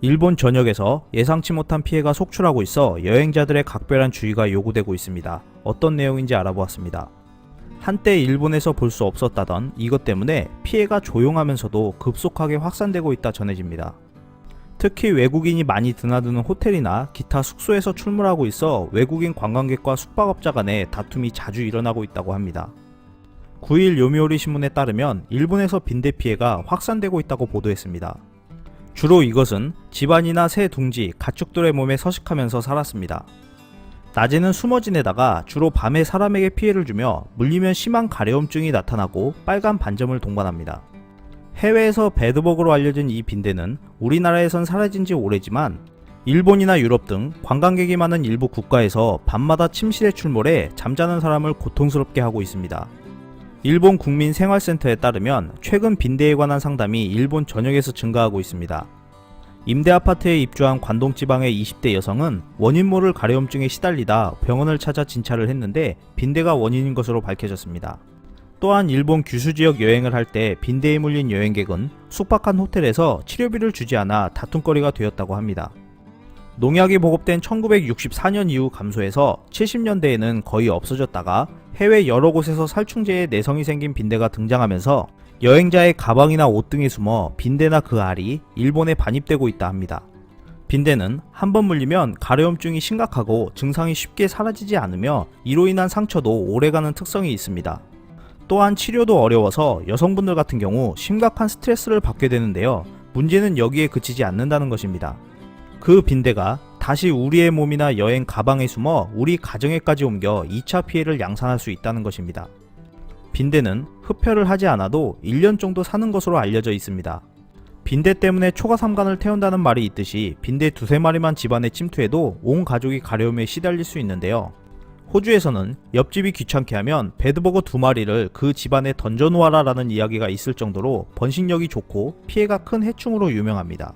일본 전역에서 예상치 못한 피해가 속출하고 있어 여행자들의 각별한 주의가 요구되고 있습니다. 어떤 내용인지 알아보았습니다. 한때 일본에서 볼 수 없었다던 이것 때문에 피해가 조용하면서도 급속하게 확산되고 있다 전해집니다. 특히 외국인이 많이 드나드는 호텔이나 기타 숙소에서 출몰하고 있어 외국인 관광객과 숙박업자 간의 다툼이 자주 일어나고 있다고 합니다. 9일 요미우리 신문에 따르면 일본에서 빈대 피해가 확산되고 있다고 보도했습니다. 주로 이것은 집안이나 새 둥지, 가축들의 몸에 서식하면서 살았습니다. 낮에는 숨어 지내다가 주로 밤에 사람에게 피해를 주며 물리면 심한 가려움증이 나타나고 빨간 반점을 동반합니다. 해외에서 배드버그로 알려진 이 빈대는 우리나라에선 사라진 지 오래지만 일본이나 유럽 등 관광객이 많은 일부 국가에서 밤마다 침실에 출몰해 잠자는 사람을 고통스럽게 하고 있습니다. 일본 국민생활센터에 따르면 최근 빈대에 관한 상담이 일본 전역에서 증가하고 있습니다. 임대 아파트에 입주한 관동 지방의 20대 여성은 원인 모를 가려움증에 시달리다 병원을 찾아 진찰을 했는데 빈대가 원인인 것으로 밝혀졌습니다. 또한 일본 규슈 지역 여행을 할 때 빈대에 물린 여행객은 숙박한 호텔에서 치료비를 주지 않아 다툼거리가 되었다고 합니다. 농약이 보급된 1964년 이후 감소해서 70년대에는 거의 없어졌다가 해외 여러 곳에서 살충제에 내성이 생긴 빈대가 등장하면서 여행자의 가방이나 옷 등에 숨어 빈대나 그 알이 일본에 반입되고 있다 합니다. 빈대는 한번 물리면 가려움증이 심각하고 증상이 쉽게 사라지지 않으며 이로 인한 상처도 오래가는 특성이 있습니다. 또한 치료도 어려워서 여성분들 같은 경우 심각한 스트레스를 받게 되는데요. 문제는 여기에 그치지 않는다는 것입니다. 그 빈대가 다시 우리의 몸이나 여행 가방에 숨어 우리 가정에까지 옮겨 2차 피해를 양산할 수 있다는 것입니다. 빈대는 흡혈을 하지 않아도 1년 정도 사는 것으로 알려져 있습니다. 빈대 때문에 초가삼간을 태운다는 말이 있듯이 빈대 두세 마리만 집안에 침투해도 온 가족이 가려움에 시달릴 수 있는데요. 호주에서는 옆집이 귀찮게 하면 배드버거 2마리를 그 집안에 던져놓아라 라는 이야기가 있을 정도로 번식력이 좋고 피해가 큰 해충으로 유명합니다.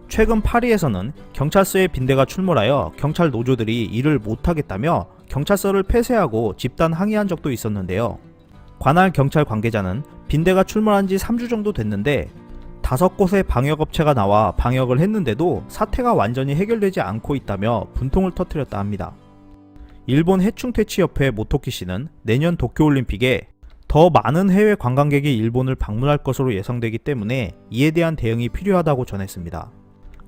최근 파리에서는 경찰서에 빈대가 출몰하여 경찰 노조들이 일을 못하겠다며 경찰서를 폐쇄하고 집단 항의한 적도 있었는데요. 관할 경찰 관계자는 빈대가 출몰한 지 3주 정도 됐는데 5곳의 방역업체가 나와 방역을 했는데도 사태가 완전히 해결되지 않고 있다며 분통을 터뜨렸다 합니다. 일본 해충퇴치협회 모토키 씨는 내년 도쿄올림픽에 더 많은 해외 관광객이 일본을 방문할 것으로 예상되기 때문에 이에 대한 대응이 필요하다고 전했습니다.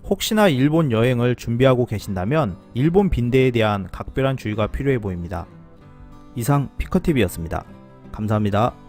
혹시나 일본 여행을 준비하고 계신다면 일본 빈대에 대한 각별한 주의가 필요해 보입니다. 이상 피커TV였습니다. 감사합니다.